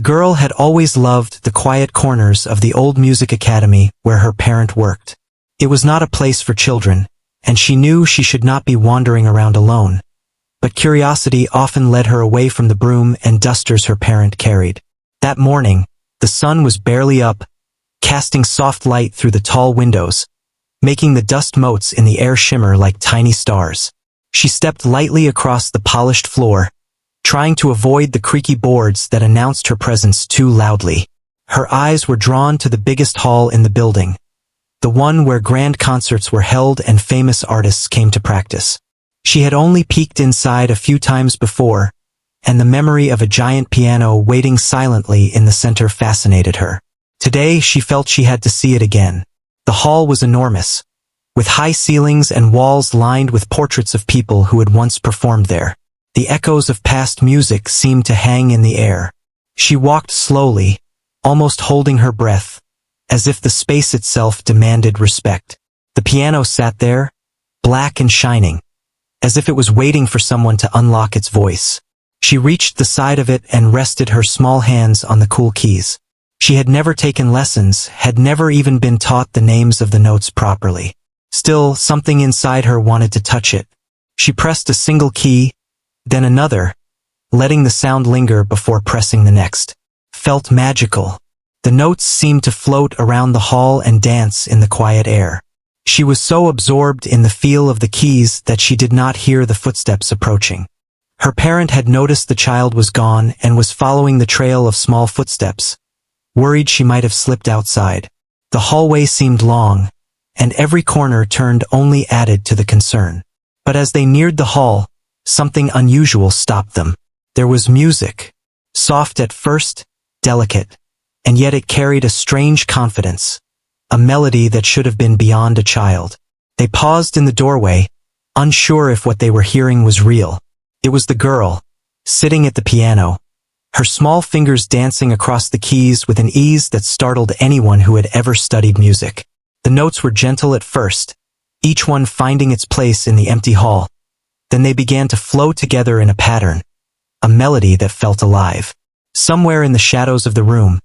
girl had always loved the quiet corners of the old music academy where her parent worked. It was not a place for children, and she knew she should not be wandering around alone. But curiosity often led her away from the broom and dusters her parent carried. That morning, the sun was barely up, casting soft light through the tall windows, making the dust motes in the air shimmer like tiny stars. She stepped lightly across the polished floor, trying to avoid the creaky boards that announced her presence too loudly. Her eyes were drawn to the biggest hall in the building, the one where grand concerts were held and famous artists came to practice. She had only peeked inside a few times before, and the memory of a giant piano waiting silently in the center fascinated her. Today she felt she had to see it again. The hall was enormous, with high ceilings and walls lined with portraits of people who had once performed there. The echoes of past music seemed to hang in the air. She walked slowly, almost holding her breath, as if the space itself demanded respect. The piano sat there, black and shining, as if it was waiting for someone to unlock its voice. She reached the side of it and rested her small hands on the cool keys. She had never taken lessons, had never even been taught the names of the notes properly. Still, something inside her wanted to touch it. She pressed a single key, then another, letting the sound linger before pressing the next. Felt magical. The notes seemed to float around the hall and dance in the quiet air. She was so absorbed in the feel of the keys that she did not hear the footsteps approaching. Her parent had noticed the child was gone and was following the trail of small footsteps, worried she might have slipped outside. The hallway seemed long, and every corner turned only added to the concern. But as they neared the hall, something unusual stopped them. There was music. Soft at first, delicate, and yet it carried a strange confidence, a melody that should have been beyond a child. They paused in the doorway, unsure if what they were hearing was real. It was the girl, sitting at the piano, her small fingers dancing across the keys with an ease that startled anyone who had ever studied music. The notes were gentle at first, each one finding its place in the empty hall. Then they began to flow together in a pattern, a melody that felt alive. Somewhere in the shadows of the room,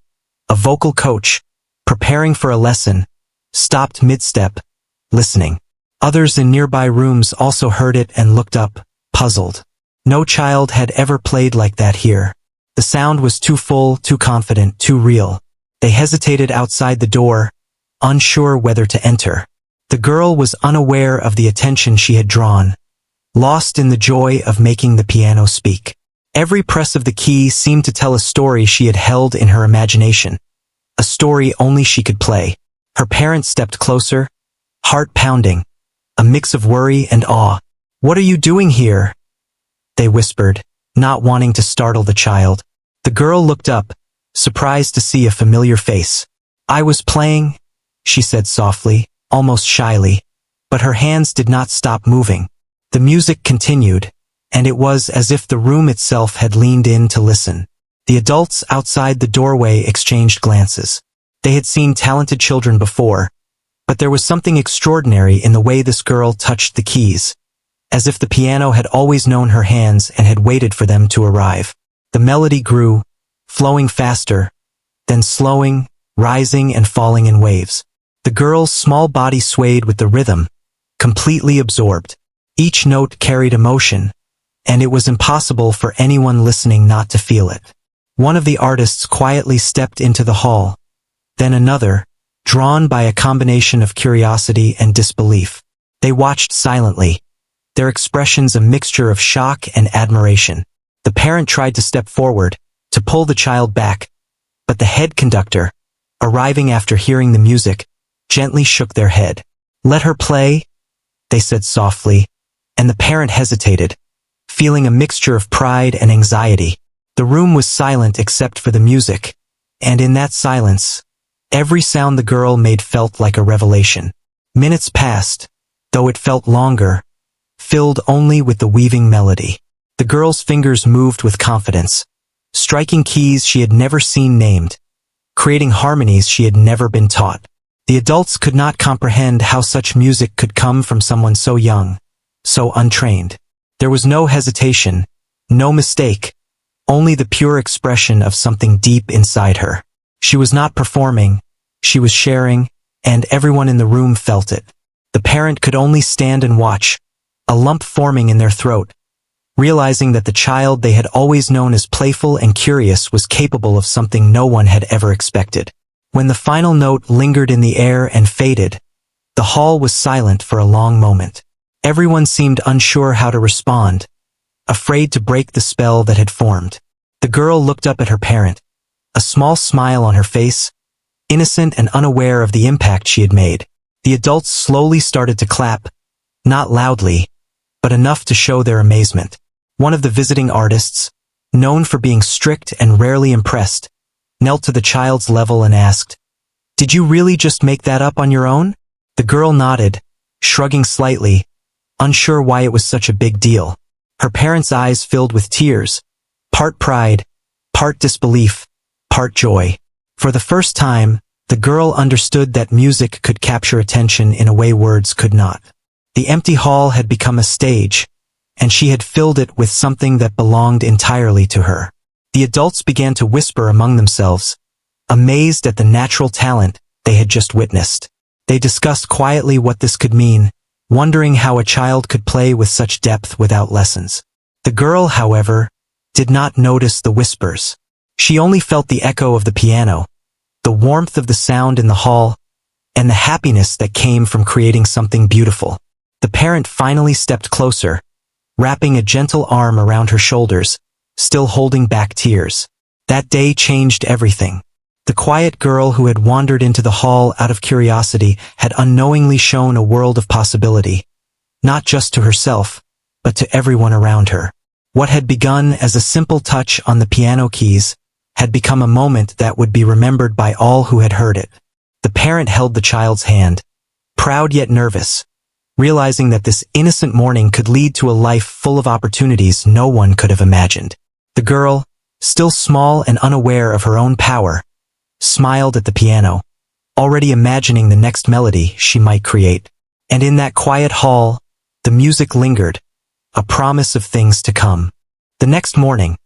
a vocal coach, preparing for a lesson, stopped mid-step, listening. Others in nearby rooms also heard it and looked up, puzzled. No child had ever played like that here. The sound was too full, too confident, too real. They hesitated outside the door, unsure whether to enter. The girl was unaware of the attention she had drawn, lost in the joy of making the piano speak. Every press of the key seemed to tell a story she had held in her imagination, a story only she could play. Her parents stepped closer, heart pounding, a mix of worry and awe. "What are you doing here?" they whispered, not wanting to startle the child. The girl looked up, surprised to see a familiar face. "I was playing," she said softly, almost shyly, but her hands did not stop moving. The music continued, and it was as if the room itself had leaned in to listen. The adults outside the doorway exchanged glances. They had seen talented children before, but there was something extraordinary in the way this girl touched the keys, as if the piano had always known her hands and had waited for them to arrive. The melody grew, flowing faster, then slowing, rising and falling in waves. The girl's small body swayed with the rhythm, completely absorbed. Each note carried emotion, and it was impossible for anyone listening not to feel it. One of the artists quietly stepped into the hall, then another, drawn by a combination of curiosity and disbelief. They watched silently, their expressions a mixture of shock and admiration. The parent tried to step forward, to pull the child back, but the head conductor, arriving after hearing the music, gently shook their head. "Let her play," they said softly, and the parent hesitated, feeling a mixture of pride and anxiety. The room was silent except for the music, and in that silence, every sound the girl made felt like a revelation. Minutes passed, though it felt longer, filled only with the weaving melody. The girl's fingers moved with confidence, striking keys she had never seen named, creating harmonies she had never been taught. The adults could not comprehend how such music could come from someone so young, so untrained. There was no hesitation, no mistake. only the pure expression of something deep inside her. She was not performing, she was sharing, and everyone in the room felt it. The parent could only stand and watch, a lump forming in their throat, realizing that the child they had always known as playful and curious was capable of something no one had ever expected. When the final note lingered in the air and faded, the hall was silent for a long moment. Everyone seemed unsure how to respond, afraid to break the spell that had formed. The girl looked up at her parent, a small smile on her face, innocent and unaware of the impact she had made. The adults slowly started to clap, not loudly, but enough to show their amazement. One of the visiting artists, known for being strict and rarely impressed, knelt to the child's level and asked, "Did you really just make that up on your own?" The girl nodded, shrugging slightly, unsure why it was such a big deal. Her parents' eyes filled with tears, part pride, part disbelief, part joy. For the first time, the girl understood that music could capture attention in a way words could not. The empty hall had become a stage, and she had filled it with something that belonged entirely to her. The adults began to whisper among themselves, amazed at the natural talent they had just witnessed. They discussed quietly what this could mean, wondering how a child could play with such depth without lessons. The girl, however, did not notice the whispers. She only felt the echo of the piano, the warmth of the sound in the hall, and the happiness that came from creating something beautiful. The parent finally stepped closer, wrapping a gentle arm around her shoulders, still holding back tears. That day changed everything. The quiet girl who had wandered into the hall out of curiosity had unknowingly shown a world of possibility, not just to herself, but to everyone around her. What had begun as a simple touch on the piano keys had become a moment that would be remembered by all who had heard it. The parent held the child's hand, proud yet nervous, realizing that this innocent morning could lead to a life full of opportunities no one could have imagined. The girl, still small and unaware of her own power, smiled at the piano, already imagining the next melody she might create. And in that quiet hall, the music lingered, a promise of things to come. The next morning,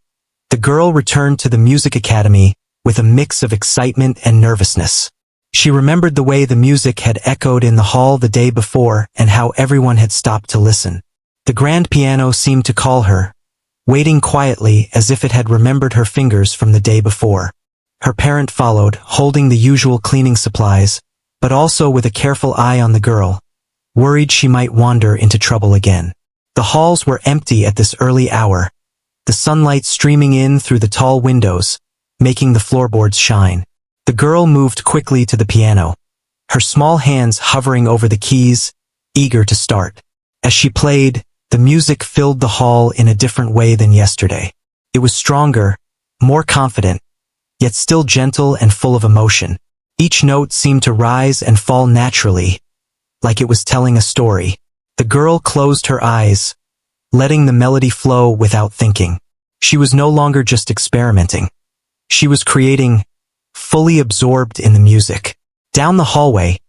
the girl returned to the music academy with a mix of excitement and nervousness. She remembered the way the music had echoed in the hall the day before and how everyone had stopped to listen. The grand piano seemed to call her, waiting quietly as if it had remembered her fingers from the day before. Her parent followed, holding the usual cleaning supplies, but also with a careful eye on the girl, worried she might wander into trouble again. The halls were empty at this early hour, the sunlight streaming in through the tall windows, making the floorboards shine. The girl moved quickly to the piano, her small hands hovering over the keys, eager to start. As she played, the music filled the hall in a different way than yesterday. It was stronger, more confident, yet still gentle and full of emotion. Each note seemed to rise and fall naturally, like it was telling a story. The girl closed her eyes, letting the melody flow without thinking. She was no longer just experimenting. She was creating, fully absorbed in the music. Down the hallway,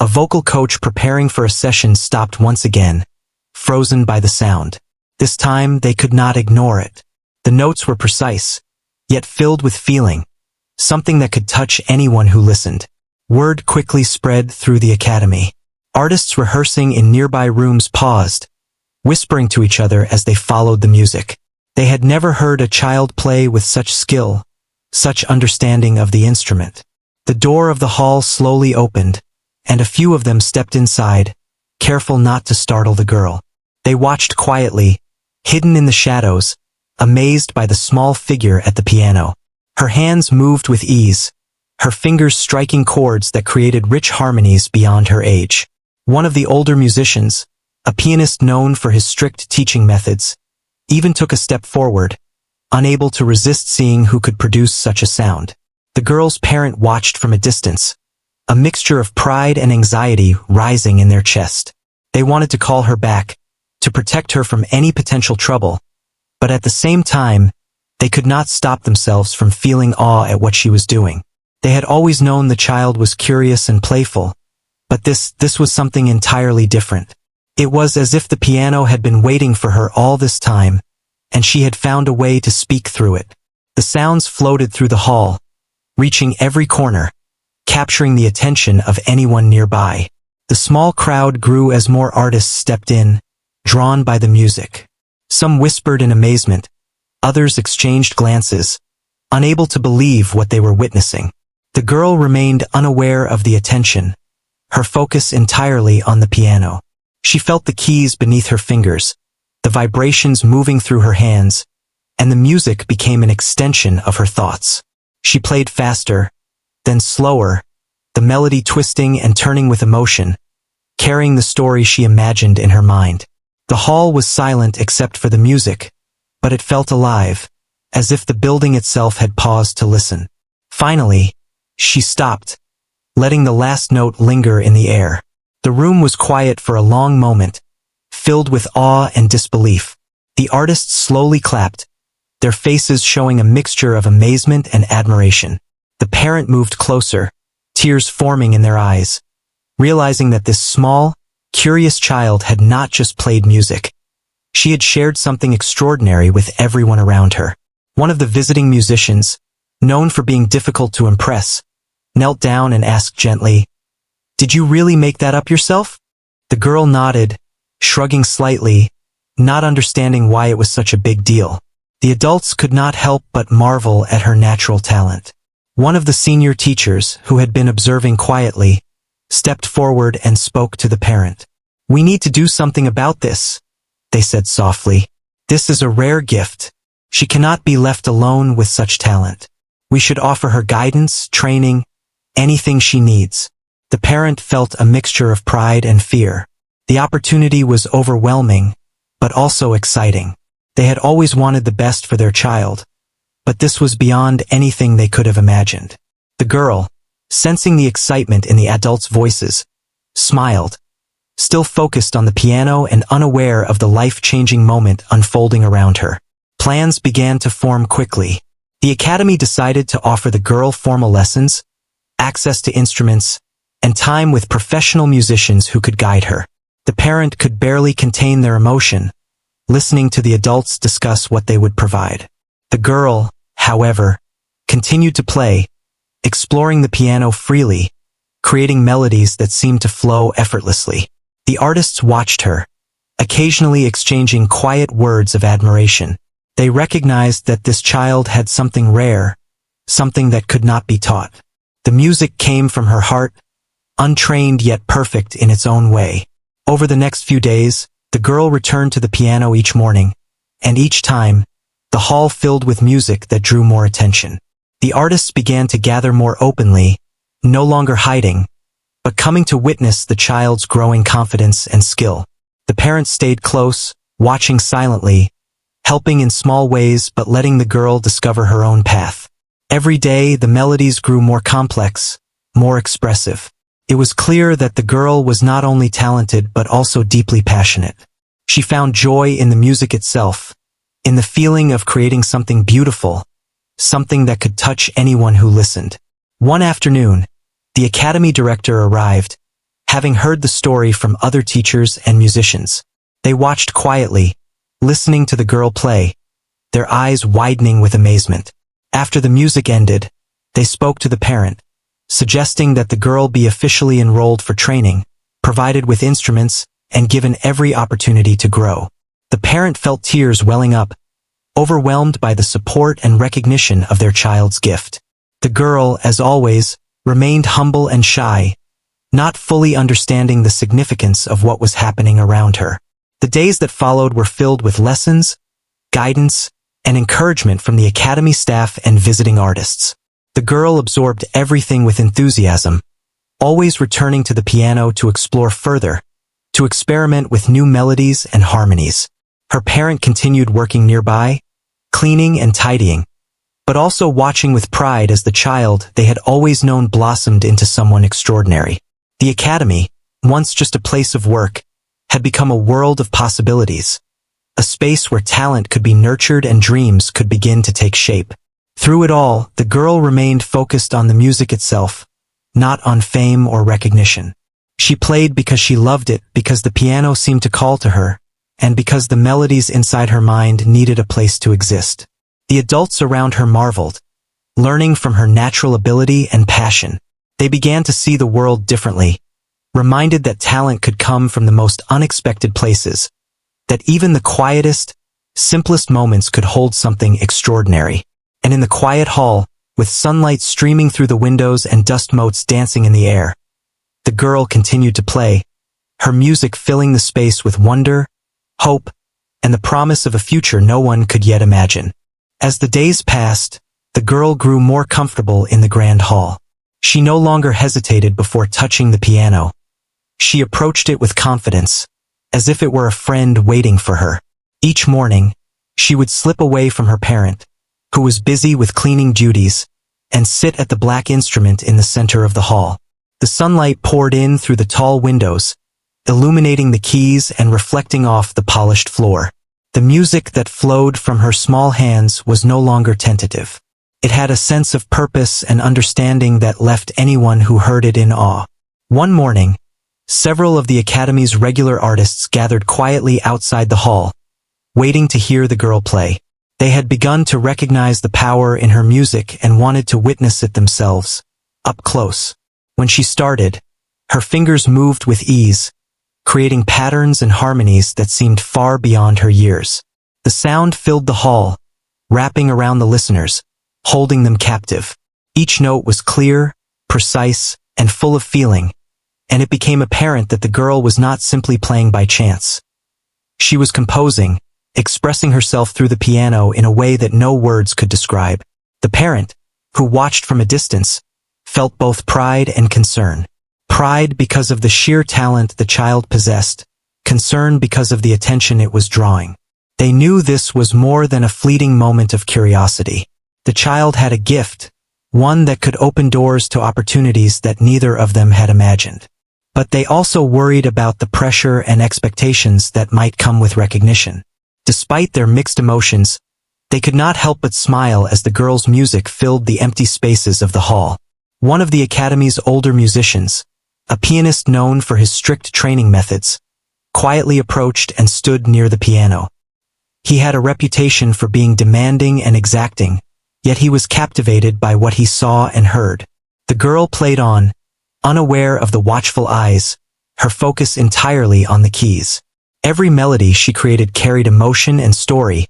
a vocal coach preparing for a session stopped once again, frozen by the sound. This time they could not ignore it. The notes were precise, yet filled with feeling, something that could touch anyone who listened. Word quickly spread through the academy. Artists rehearsing in nearby rooms paused, whispering to each other as they followed the music. They had never heard a child play with such skill, such understanding of the instrument. The door of the hall slowly opened, and a few of them stepped inside, careful not to startle the girl. They watched quietly, hidden in the shadows, amazed by the small figure at the piano. Her hands moved with ease, her fingers striking chords that created rich harmonies beyond her age. One of the older musicians, a pianist known for his strict teaching methods, even took a step forward, unable to resist seeing who could produce such a sound. The girl's parent watched from a distance, a mixture of pride and anxiety rising in their chest. They wanted to call her back, to protect her from any potential trouble, but at the same time, they could not stop themselves from feeling awe at what she was doing. They had always known the child was curious and playful, but this was something entirely different. It was as if the piano had been waiting for her all this time, and she had found a way to speak through it. The sounds floated through the hall, reaching every corner, capturing the attention of anyone nearby. The small crowd grew as more artists stepped in, drawn by the music. Some whispered in amazement, others exchanged glances, unable to believe what they were witnessing. The girl remained unaware of the attention, her focus entirely on the piano. She felt the keys beneath her fingers, the vibrations moving through her hands, and the music became an extension of her thoughts. She played faster, then slower, the melody twisting and turning with emotion, carrying the story she imagined in her mind. The hall was silent except for the music, but it felt alive, as if the building itself had paused to listen. Finally, she stopped, letting the last note linger in the air. The room was quiet for a long moment, filled with awe and disbelief. The artists slowly clapped, their faces showing a mixture of amazement and admiration. The parent moved closer, tears forming in their eyes, realizing that this small, curious child had not just played music. She had shared something extraordinary with everyone around her. One of the visiting musicians, known for being difficult to impress, knelt down and asked gently, "Did you really make that up yourself?" The girl nodded, shrugging slightly, not understanding why it was such a big deal. The adults could not help but marvel at her natural talent. One of the senior teachers, who had been observing quietly, stepped forward and spoke to the parent. "We need to do something about this," they said softly. "This is a rare gift. She cannot be left alone with such talent. We should offer her guidance, training, anything she needs." The parent felt a mixture of pride and fear. The opportunity was overwhelming, but also exciting. They had always wanted the best for their child, but this was beyond anything they could have imagined. The girl, sensing the excitement in the adults' voices, smiled, still focused on the piano and unaware of the life-changing moment unfolding around her. Plans began to form quickly. The academy decided to offer the girl formal lessons, access to instruments, and time with professional musicians who could guide her. The parent could barely contain their emotion, listening to the adults discuss what they would provide. The girl, however, continued to play, exploring the piano freely, creating melodies that seemed to flow effortlessly. The artists watched her, occasionally exchanging quiet words of admiration. They recognized that this child had something rare, something that could not be taught. The music came from her heart, untrained yet perfect in its own way. Over the next few days, the girl returned to the piano each morning, and each time, the hall filled with music that drew more attention. The artists began to gather more openly, no longer hiding, but coming to witness the child's growing confidence and skill. The parents stayed close, watching silently, helping in small ways but letting the girl discover her own path. Every day, the melodies grew more complex, more expressive. It was clear that the girl was not only talented but also deeply passionate. She found joy in the music itself, in the feeling of creating something beautiful, something that could touch anyone who listened. One afternoon, the academy director arrived, having heard the story from other teachers and musicians. They watched quietly, listening to the girl play, their eyes widening with amazement. After the music ended, they spoke to the parent, suggesting that the girl be officially enrolled for training, provided with instruments, and given every opportunity to grow. The parent felt tears welling up, overwhelmed by the support and recognition of their child's gift. The girl, as always, remained humble and shy, not fully understanding the significance of what was happening around her. The days that followed were filled with lessons, guidance, and encouragement from the academy staff and visiting artists. The girl absorbed everything with enthusiasm, always returning to the piano to explore further, to experiment with new melodies and harmonies. Her parent continued working nearby, cleaning and tidying, but also watching with pride as the child they had always known blossomed into someone extraordinary. The academy, once just a place of work, had become a world of possibilities, a space where talent could be nurtured and dreams could begin to take shape. Through it all, the girl remained focused on the music itself, not on fame or recognition. She played because she loved it, because the piano seemed to call to her, and because the melodies inside her mind needed a place to exist. The adults around her marveled, learning from her natural ability and passion. They began to see the world differently, reminded that talent could come from the most unexpected places, that even the quietest, simplest moments could hold something extraordinary. And in the quiet hall, with sunlight streaming through the windows and dust motes dancing in the air, the girl continued to play, her music filling the space with wonder, hope, and the promise of a future no one could yet imagine. As the days passed, the girl grew more comfortable in the grand hall. She no longer hesitated before touching the piano. She approached it with confidence, as if it were a friend waiting for her. Each morning, she would slip away from her parent, who was busy with cleaning duties, and sit at the black instrument in the center of the hall. The sunlight poured in through the tall windows, illuminating the keys and reflecting off the polished floor. The music that flowed from her small hands was no longer tentative. It had a sense of purpose and understanding that left anyone who heard it in awe. One morning, several of the Academy's regular artists gathered quietly outside the hall, waiting to hear the girl play. They had begun to recognize the power in her music and wanted to witness it themselves, up close. When she started, her fingers moved with ease, creating patterns and harmonies that seemed far beyond her years. The sound filled the hall, wrapping around the listeners, holding them captive. Each note was clear, precise, and full of feeling, and it became apparent that the girl was not simply playing by chance. She was composing, expressing herself through the piano in a way that no words could describe. The parent, who watched from a distance, felt both pride and concern. Pride because of the sheer talent the child possessed, concern because of the attention it was drawing. They knew this was more than a fleeting moment of curiosity. The child had a gift, one that could open doors to opportunities that neither of them had imagined. But they also worried about the pressure and expectations that might come with recognition. Despite their mixed emotions, they could not help but smile as the girl's music filled the empty spaces of the hall. One of the Academy's older musicians, a pianist known for his strict training methods, quietly approached and stood near the piano. He had a reputation for being demanding and exacting, yet he was captivated by what he saw and heard. The girl played on, unaware of the watchful eyes, her focus entirely on the keys. Every melody she created carried emotion and story,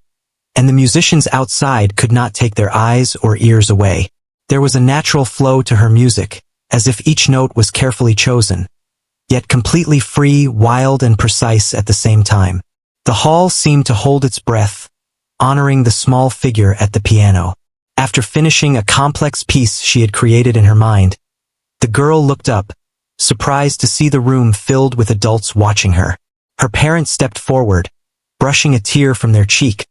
and the musicians outside could not take their eyes or ears away. There was a natural flow to her music, as if each note was carefully chosen, yet completely free, wild, and precise at the same time. The hall seemed to hold its breath, honoring the small figure at the piano. After finishing a complex piece she had created in her mind, the girl looked up, surprised to see the room filled with adults watching her. Her parents stepped forward, brushing a tear from their cheek,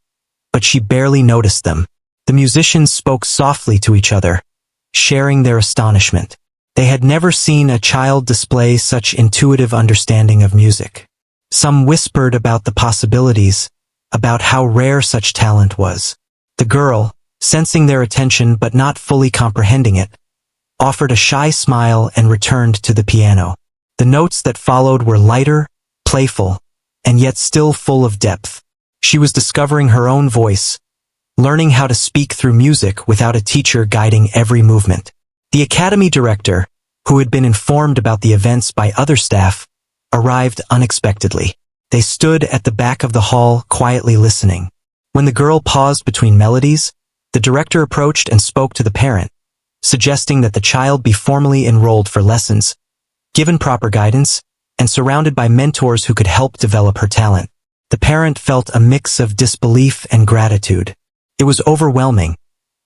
but she barely noticed them. The musicians spoke softly to each other, sharing their astonishment. They had never seen a child display such intuitive understanding of music. Some whispered about the possibilities, about how rare such talent was. The girl, sensing their attention but not fully comprehending it, offered a shy smile and returned to the piano. The notes that followed were lighter, playful, and yet still full of depth. She was discovering her own voice, learning how to speak through music without a teacher guiding every movement. The Academy director, who had been informed about the events by other staff, arrived unexpectedly. They stood at the back of the hall, quietly listening. When the girl paused between melodies, the director approached and spoke to the parent, suggesting that the child be formally enrolled for lessons, given proper guidance, and surrounded by mentors who could help develop her talent. The parent felt a mix of disbelief and gratitude. It was overwhelming,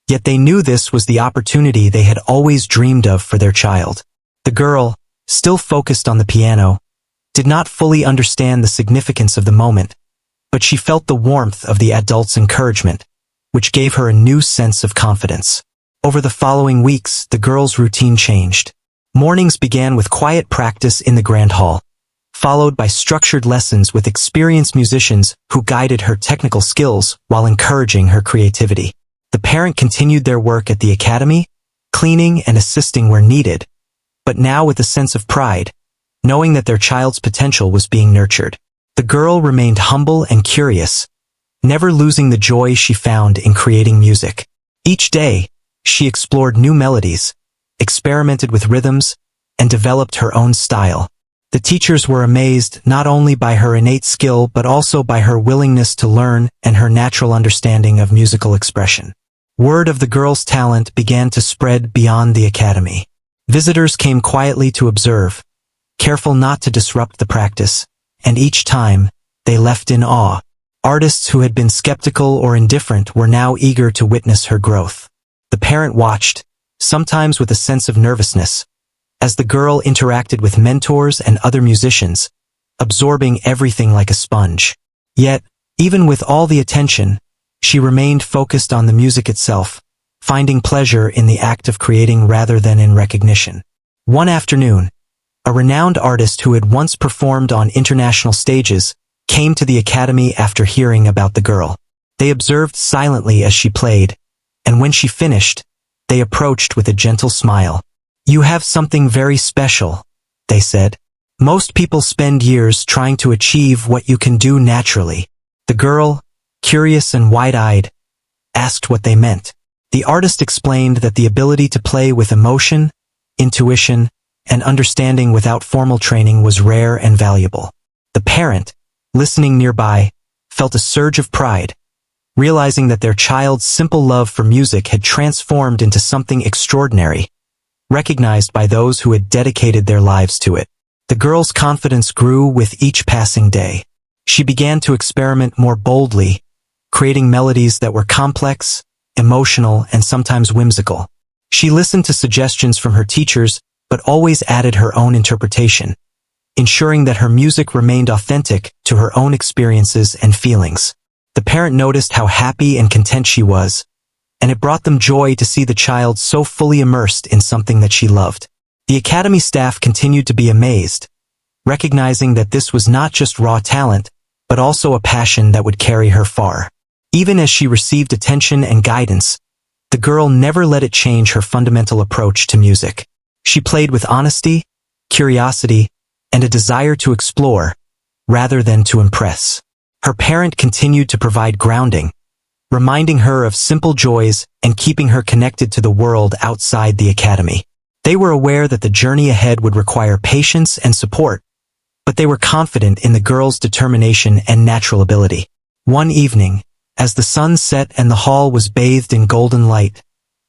yet they knew this was the opportunity they had always dreamed of for their child. The girl, still focused on the piano, did not fully understand the significance of the moment, but she felt the warmth of the adults' encouragement, which gave her a new sense of confidence. Over the following weeks, the girl's routine changed. Mornings began with quiet practice in the grand hall, followed by structured lessons with experienced musicians who guided her technical skills while encouraging her creativity. The parent continued their work at the Academy, cleaning and assisting where needed, but now with a sense of pride, knowing that their child's potential was being nurtured. The girl remained humble and curious, never losing the joy she found in creating music. Each day, she explored new melodies, experimented with rhythms, and developed her own style. The teachers were amazed not only by her innate skill but also by her willingness to learn and her natural understanding of musical expression. Word of the girl's talent began to spread beyond the academy. Visitors came quietly to observe, careful not to disrupt the practice, and each time, they left in awe. Artists who had been skeptical or indifferent were now eager to witness her growth. The parent watched, sometimes with a sense of nervousness, as the girl interacted with mentors and other musicians, absorbing everything like a sponge. Yet, even with all the attention, she remained focused on the music itself, finding pleasure in the act of creating rather than in recognition. One afternoon, a renowned artist who had once performed on international stages came to the academy after hearing about the girl. They observed silently as she played, and when she finished, they approached with a gentle smile. "You have something very special," they said. "Most people spend years trying to achieve what you can do naturally." The girl, curious and wide-eyed, asked what they meant. The artist explained that the ability to play with emotion, intuition, and understanding without formal training was rare and valuable. The parent, listening nearby, felt a surge of pride, realizing that their child's simple love for music had transformed into something extraordinary, recognized by those who had dedicated their lives to it. The girl's confidence grew with each passing day. She began to experiment more boldly, creating melodies that were complex, emotional, and sometimes whimsical. She listened to suggestions from her teachers, but always added her own interpretation, ensuring that her music remained authentic to her own experiences and feelings. The parent noticed how happy and content she was, and it brought them joy to see the child so fully immersed in something that she loved. The academy staff continued to be amazed, recognizing that this was not just raw talent, but also a passion that would carry her far. Even as she received attention and guidance, the girl never let it change her fundamental approach to music. She played with honesty, curiosity, and a desire to explore, rather than to impress. Her parent continued to provide grounding, reminding her of simple joys and keeping her connected to the world outside the academy. They were aware that the journey ahead would require patience and support, but they were confident in the girl's determination and natural ability. One evening, as the sun set and the hall was bathed in golden light,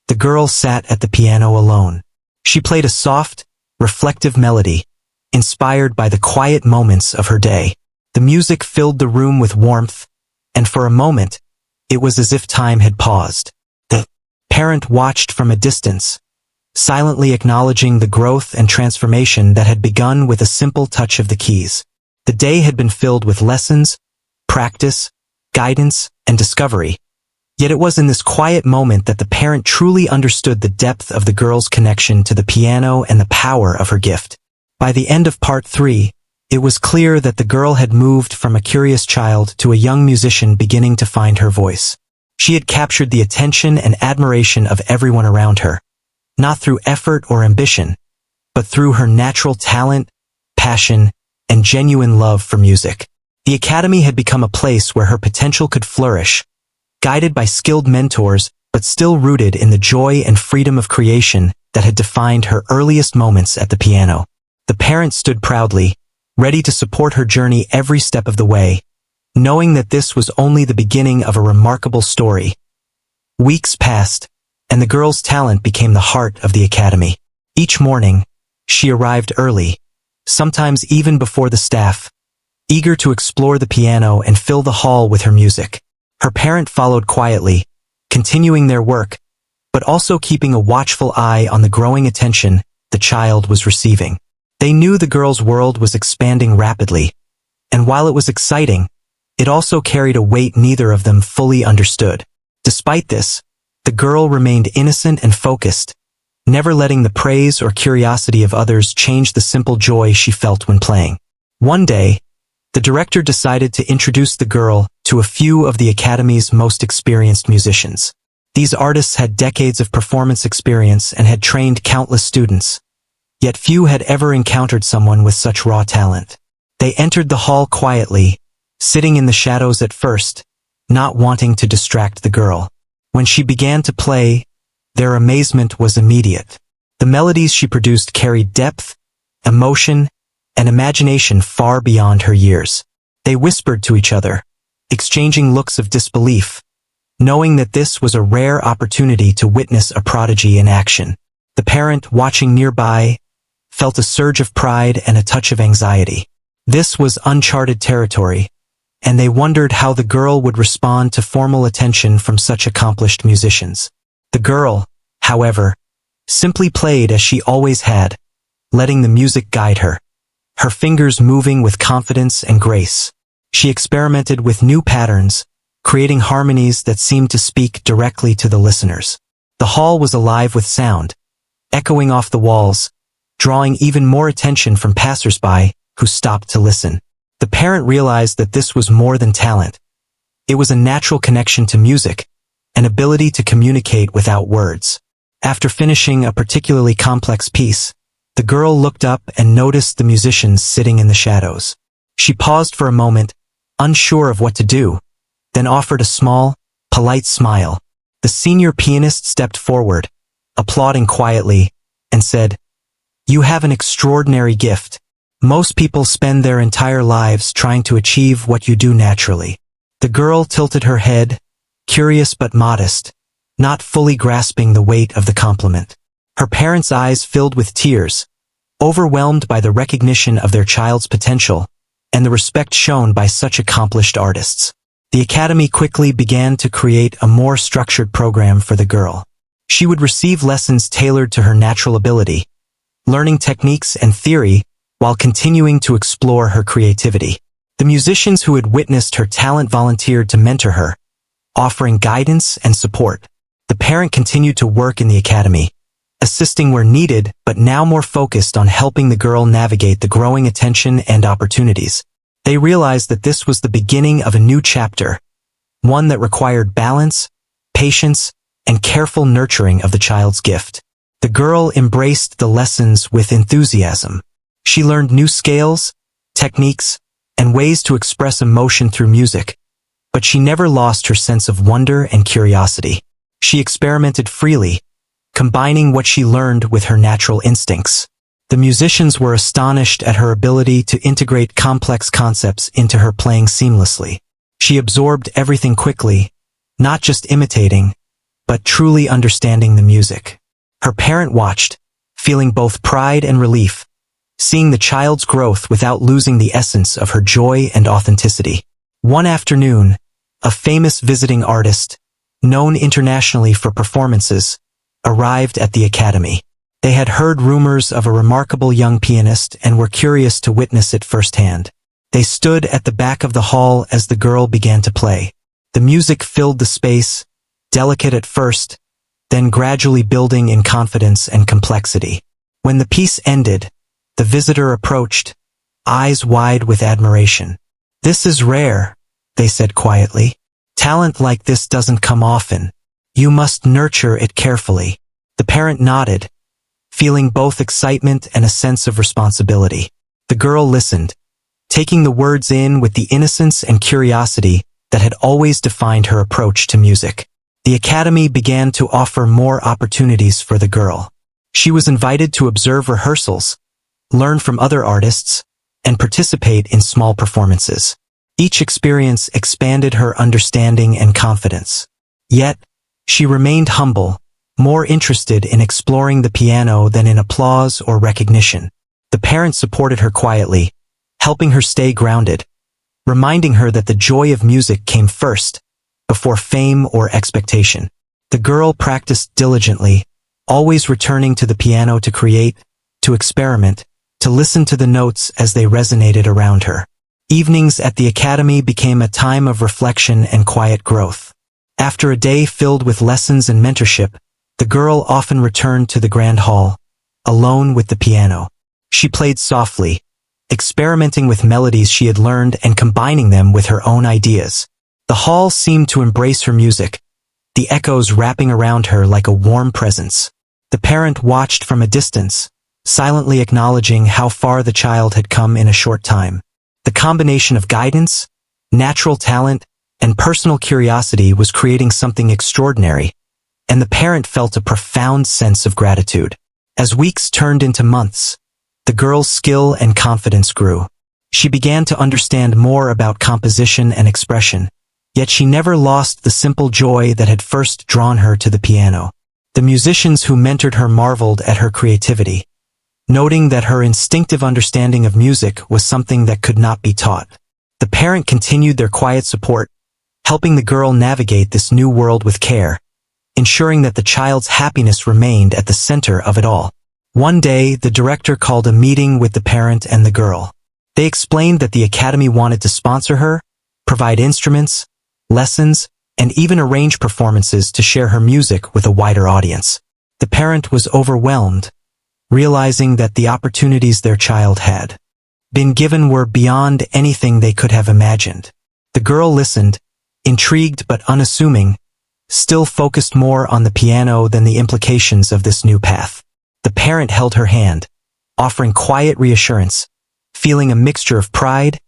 the girl sat at the piano alone. She played a soft, reflective melody, inspired by the quiet moments of her day. The music filled the room with warmth, and for a moment, it was as if time had paused. The parent watched from a distance, silently acknowledging the growth and transformation that had begun with a simple touch of the keys. The day had been filled with lessons, practice, guidance, and discovery. Yet it was in this quiet moment that the parent truly understood the depth of the girl's connection to the piano and the power of her gift. By the end of part 3, it was clear that the girl had moved from a curious child to a young musician beginning to find her voice. She had captured the attention and admiration of everyone around her, not through effort or ambition, but through her natural talent, passion, and genuine love for music. The academy had become a place where her potential could flourish, guided by skilled mentors, but still rooted in the joy and freedom of creation that had defined her earliest moments at the piano. The parent stood proudly, ready to support her journey every step of the way, knowing that this was only the beginning of a remarkable story. Weeks passed, and the girl's talent became the heart of the academy. Each morning, she arrived early, sometimes even before the staff, eager to explore the piano and fill the hall with her music. Her parent followed quietly, continuing their work, but also keeping a watchful eye on the growing attention the child was receiving. They knew the girl's world was expanding rapidly, and while it was exciting, it also carried a weight neither of them fully understood. Despite this, the girl remained innocent and focused, never letting the praise or curiosity of others change the simple joy she felt when playing. One day, the director decided to introduce the girl to a few of the academy's most experienced musicians. These artists had decades of performance experience and had trained countless students, yet few had ever encountered someone with such raw talent. They entered the hall quietly, sitting in the shadows at first, not wanting to distract the girl. When she began to play, their amazement was immediate. The melodies she produced carried depth, emotion, and imagination far beyond her years. They whispered to each other, exchanging looks of disbelief, knowing that this was a rare opportunity to witness a prodigy in action. The parent, watching nearby, felt a surge of pride and a touch of anxiety. This was uncharted territory, and they wondered how the girl would respond to formal attention from such accomplished musicians. The girl, however, simply played as she always had, letting the music guide her, her fingers moving with confidence and grace. She experimented with new patterns, creating harmonies that seemed to speak directly to the listeners. The hall was alive with sound, echoing off the walls, drawing even more attention from passers-by who stopped to listen. The parent realized that this was more than talent. It was a natural connection to music, an ability to communicate without words. After finishing a particularly complex piece, the girl looked up and noticed the musicians sitting in the shadows. She paused for a moment, unsure of what to do, then offered a small, polite smile. The senior pianist stepped forward, applauding quietly, and said, "You have an extraordinary gift. Most people spend their entire lives trying to achieve what you do naturally." The girl tilted her head, curious but modest, not fully grasping the weight of the compliment. Her parents' eyes filled with tears, overwhelmed by the recognition of their child's potential and the respect shown by such accomplished artists. The academy quickly began to create a more structured program for the girl. She would receive lessons tailored to her natural ability, learning techniques and theory while continuing to explore her creativity. The musicians who had witnessed her talent volunteered to mentor her, offering guidance and support. The parent continued to work in the academy, assisting where needed, but now more focused on helping the girl navigate the growing attention and opportunities. They realized that this was the beginning of a new chapter, one that required balance, patience, and careful nurturing of the child's gift. The girl embraced the lessons with enthusiasm. She learned new scales, techniques, and ways to express emotion through music, but she never lost her sense of wonder and curiosity. She experimented freely, combining what she learned with her natural instincts. The musicians were astonished at her ability to integrate complex concepts into her playing seamlessly. She absorbed everything quickly, not just imitating, but truly understanding the music. Her parent watched, feeling both pride and relief, seeing the child's growth without losing the essence of her joy and authenticity. One afternoon, a famous visiting artist, known internationally for performances, arrived at the academy. They had heard rumors of a remarkable young pianist and were curious to witness it firsthand. They stood at the back of the hall as the girl began to play. The music filled the space, delicate at first, then gradually building in confidence and complexity. When the piece ended, the visitor approached, eyes wide with admiration. "This is rare," they said quietly. "Talent like this doesn't come often. You must nurture it carefully." The parent nodded, feeling both excitement and a sense of responsibility. The girl listened, taking the words in with the innocence and curiosity that had always defined her approach to music. The academy began to offer more opportunities for the girl. She was invited to observe rehearsals, learn from other artists, and participate in small performances. Each experience expanded her understanding and confidence. Yet, she remained humble, more interested in exploring the piano than in applause or recognition. The parents supported her quietly, helping her stay grounded, reminding her that the joy of music came first, before fame or expectation. The girl practiced diligently, always returning to the piano to create, to experiment, to listen to the notes as they resonated around her. Evenings at the academy became a time of reflection and quiet growth. After a day filled with lessons and mentorship, the girl often returned to the grand hall, alone with the piano. She played softly, experimenting with melodies she had learned and combining them with her own ideas. The hall seemed to embrace her music, the echoes wrapping around her like a warm presence. The parent watched from a distance, silently acknowledging how far the child had come in a short time. The combination of guidance, natural talent, and personal curiosity was creating something extraordinary, and the parent felt a profound sense of gratitude. As weeks turned into months, the girl's skill and confidence grew. She began to understand more about composition and expression, yet she never lost the simple joy that had first drawn her to the piano. The musicians who mentored her marveled at her creativity, noting that her instinctive understanding of music was something that could not be taught. The parent continued their quiet support, helping the girl navigate this new world with care, ensuring that the child's happiness remained at the center of it all. One day, the director called a meeting with the parent and the girl. They explained that the academy wanted to sponsor her, provide instruments, lessons, and even arrange performances to share her music with a wider audience. The parent was overwhelmed, realizing that the opportunities their child had been given were beyond anything they could have imagined. The girl listened, intrigued but unassuming, still focused more on the piano than the implications of this new path. The parent held her hand, offering quiet reassurance, feeling a mixture of pride,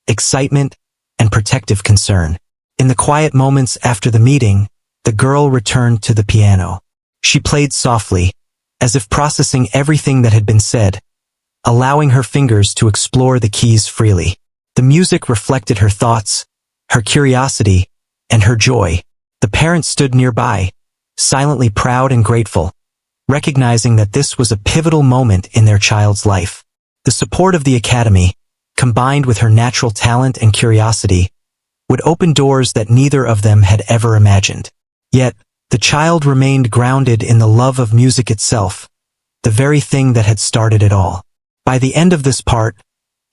excitement, and protective concern. In the quiet moments after the meeting, the girl returned to the piano. She played softly, as if processing everything that had been said, allowing her fingers to explore the keys freely. The music reflected her thoughts, her curiosity, and her joy. The parent stood nearby, silently proud and grateful, recognizing that this was a pivotal moment in their child's life. The support of the academy, combined with her natural talent and curiosity, would open doors that neither of them had ever imagined. Yet, the child remained grounded in the love of music itself, the very thing that had started it all. By the end of this part,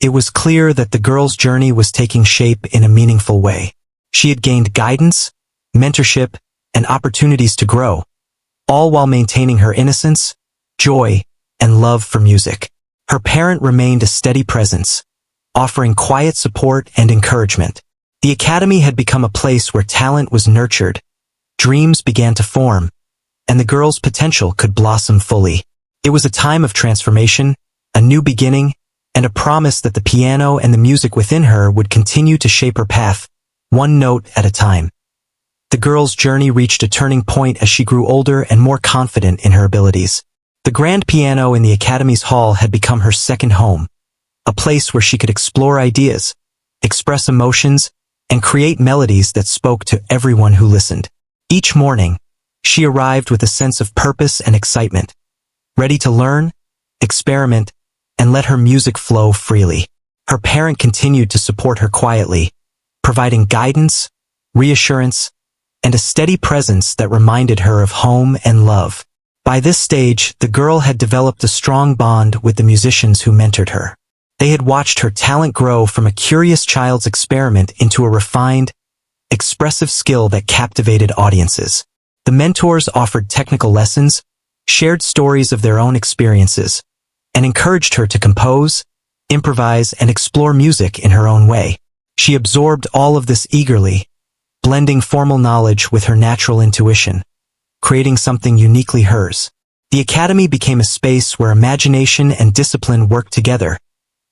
it was clear that the girl's journey was taking shape in a meaningful way. She had gained guidance, mentorship, and opportunities to grow, all while maintaining her innocence, joy, and love for music. Her parent remained a steady presence, offering quiet support and encouragement. The academy had become a place where talent was nurtured, dreams began to form, and the girl's potential could blossom fully. It was a time of transformation, a new beginning, and a promise that the piano and the music within her would continue to shape her path, one note at a time. The girl's journey reached a turning point as she grew older and more confident in her abilities. The grand piano in the academy's hall had become her second home, a place where she could explore ideas, express emotions, and create melodies that spoke to everyone who listened. Each morning, she arrived with a sense of purpose and excitement, ready to learn, experiment, and let her music flow freely. Her parent continued to support her quietly, providing guidance, reassurance, and a steady presence that reminded her of home and love. By this stage, the girl had developed a strong bond with the musicians who mentored her. They had watched her talent grow from a curious child's experiment into a refined, expressive skill that captivated audiences. The mentors offered technical lessons, shared stories of their own experiences, and encouraged her to compose, improvise, and explore music in her own way. She absorbed all of this eagerly, blending formal knowledge with her natural intuition, creating something uniquely hers. The academy became a space where imagination and discipline worked together,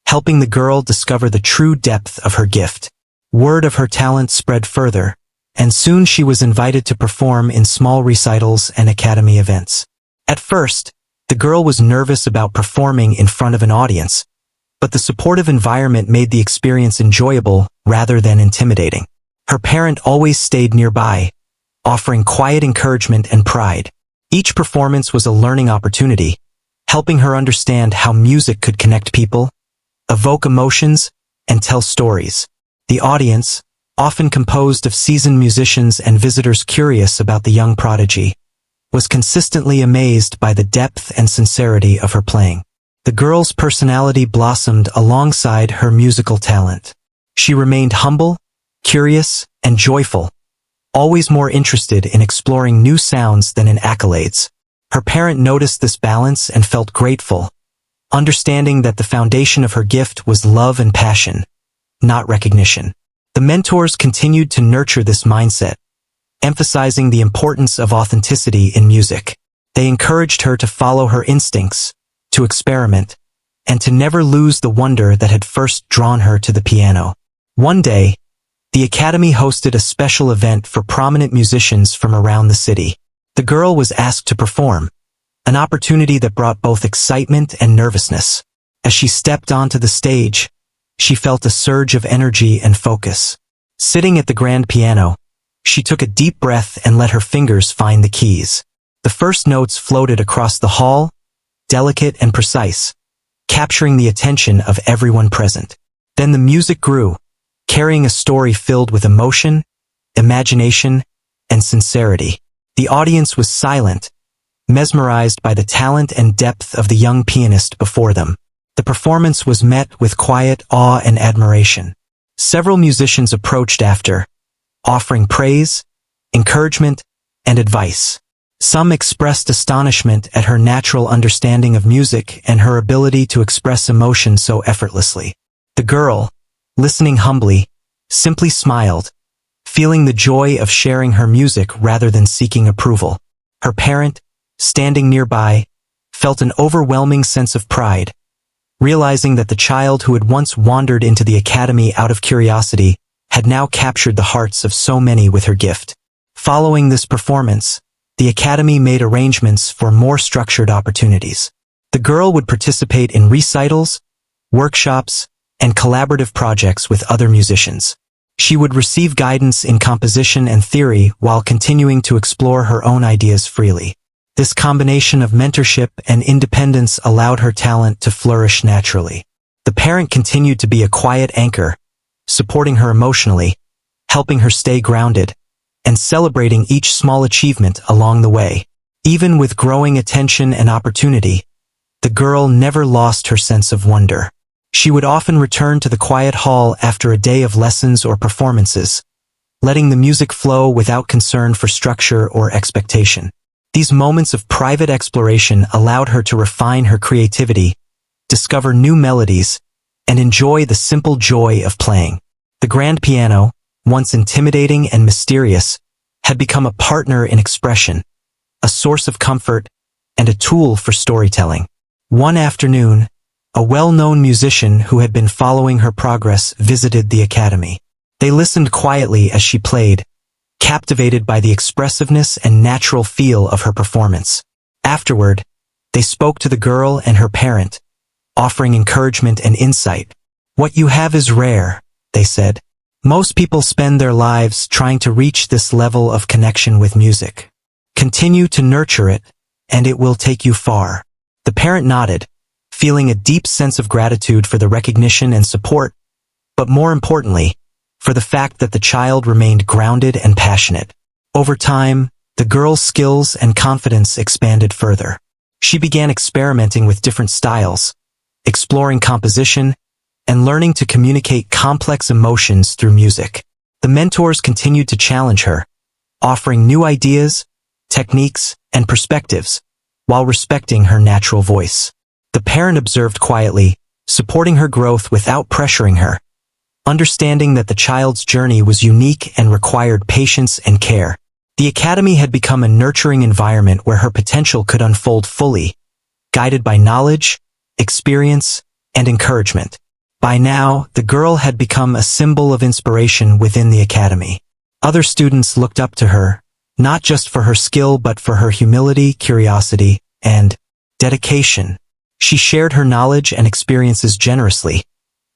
helping the girl discover the true depth of her gift. Word of her talent spread further, and soon she was invited to perform in small recitals and academy events. At first, the girl was nervous about performing in front of an audience, but the supportive environment made the experience enjoyable rather than intimidating. Her parent always stayed nearby, offering quiet encouragement and pride. Each performance was a learning opportunity, helping her understand how music could connect people, evoke emotions, and tell stories. The audience, often composed of seasoned musicians and visitors curious about the young prodigy, was consistently amazed by the depth and sincerity of her playing. The girl's personality blossomed alongside her musical talent. She remained humble, curious, and joyful, always more interested in exploring new sounds than in accolades. Her parent noticed this balance and felt grateful, understanding that the foundation of her gift was love and passion, not recognition. The mentors continued to nurture this mindset, emphasizing the importance of authenticity in music. They encouraged her to follow her instincts, to experiment, and to never lose the wonder that had first drawn her to the piano. One day, the Academy hosted a special event for prominent musicians from around the city. The girl was asked to perform, an opportunity that brought both excitement and nervousness. As she stepped onto the stage, she felt a surge of energy and focus. Sitting at the grand piano, she took a deep breath and let her fingers find the keys. The first notes floated across the hall, delicate and precise, capturing the attention of everyone present. Then the music grew, carrying a story filled with emotion, imagination, and sincerity. The audience was silent, mesmerized by the talent and depth of the young pianist before them. The performance was met with quiet awe and admiration. Several musicians approached after, offering praise, encouragement, and advice. Some expressed astonishment at her natural understanding of music and her ability to express emotion so effortlessly. The girl, listening humbly, simply smiled, feeling the joy of sharing her music rather than seeking approval. Her parent, standing nearby, felt an overwhelming sense of pride, realizing that the child who had once wandered into the academy out of curiosity had now captured the hearts of so many with her gift. Following this performance, the academy made arrangements for more structured opportunities. The girl would participate in recitals, workshops, and collaborative projects with other musicians. She would receive guidance in composition and theory while continuing to explore her own ideas freely. This combination of mentorship and independence allowed her talent to flourish naturally. The parent continued to be a quiet anchor, supporting her emotionally, helping her stay grounded, and celebrating each small achievement along the way. Even with growing attention and opportunity, the girl never lost her sense of wonder. She would often return to the quiet hall after a day of lessons or performances, letting the music flow without concern for structure or expectation. These moments of private exploration allowed her to refine her creativity, discover new melodies, and enjoy the simple joy of playing. The grand piano, once intimidating and mysterious, had become a partner in expression, a source of comfort, and a tool for storytelling. One afternoon, a well-known musician who had been following her progress visited the academy. They listened quietly as she played, captivated by the expressiveness and natural feel of her performance. Afterward, they spoke to the girl and her parent, offering encouragement and insight. "What you have is rare," they said. "Most people spend their lives trying to reach this level of connection with music. Continue to nurture it, and it will take you far." The parent nodded, feeling a deep sense of gratitude for the recognition and support, but more importantly, for the fact that the child remained grounded and passionate. Over time, the girl's skills and confidence expanded further. She began experimenting with different styles, exploring composition, and learning to communicate complex emotions through music. The mentors continued to challenge her, offering new ideas, techniques, and perspectives, while respecting her natural voice. The parent observed quietly, supporting her growth without pressuring her, understanding that the child's journey was unique and required patience and care. The academy had become a nurturing environment where her potential could unfold fully, guided by knowledge, experience, and encouragement. By now, the girl had become a symbol of inspiration within the academy. Other students looked up to her, not just for her skill but for her humility, curiosity, and dedication. She shared her knowledge and experiences generously,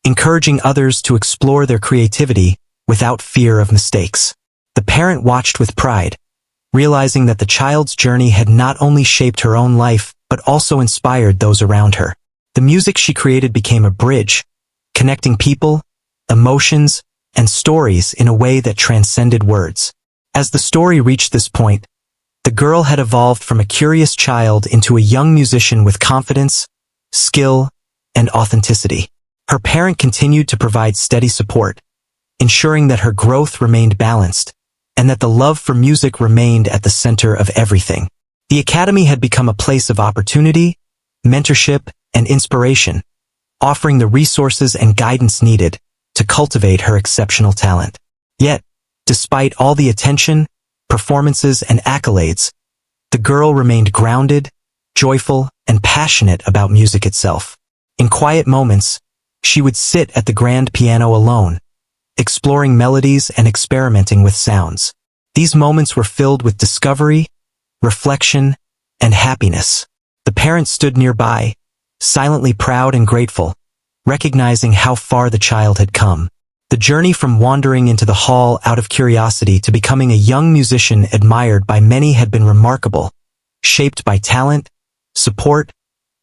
encouraging others to explore their creativity without fear of mistakes. The parent watched with pride, realizing that the child's journey had not only shaped her own life but also inspired those around her. The music she created became a bridge, connecting people, emotions, and stories in a way that transcended words. As the story reached this point, the girl had evolved from a curious child into a young musician with confidence, skill, and authenticity. Her parent continued to provide steady support, ensuring that her growth remained balanced, and that the love for music remained at the center of everything. The academy had become a place of opportunity, mentorship, and inspiration, offering the resources and guidance needed to cultivate her exceptional talent. Yet, despite all the attention, performances, and accolades, the girl remained grounded, joyful, and passionate about music itself. In quiet moments, she would sit at the grand piano alone, exploring melodies and experimenting with sounds. These moments were filled with discovery, reflection, and happiness. The parents stood nearby, silently proud and grateful, recognizing how far the child had come. The journey from wandering into the hall out of curiosity to becoming a young musician admired by many had been remarkable, shaped by talent, support,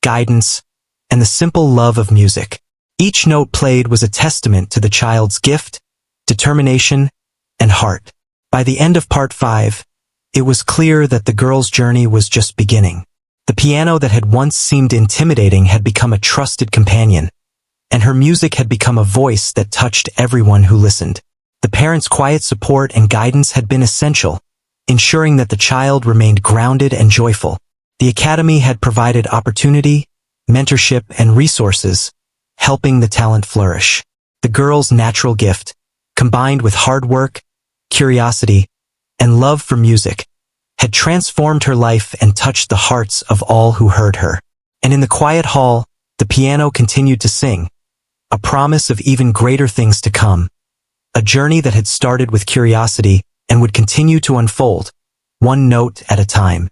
guidance, and the simple love of music. Each note played was a testament to the child's gift, determination, and heart. By the end of part 5, it was clear that the girl's journey was just beginning. The piano that had once seemed intimidating had become a trusted companion, and her music had become a voice that touched everyone who listened. The parents' quiet support and guidance had been essential, ensuring that the child remained grounded and joyful. The academy had provided opportunity, mentorship, and resources, helping the talent flourish. The girl's natural gift, combined with hard work, curiosity, and love for music, had transformed her life and touched the hearts of all who heard her. And in the quiet hall, the piano continued to sing, a promise of even greater things to come. A journey that had started with curiosity and would continue to unfold, one note at a time.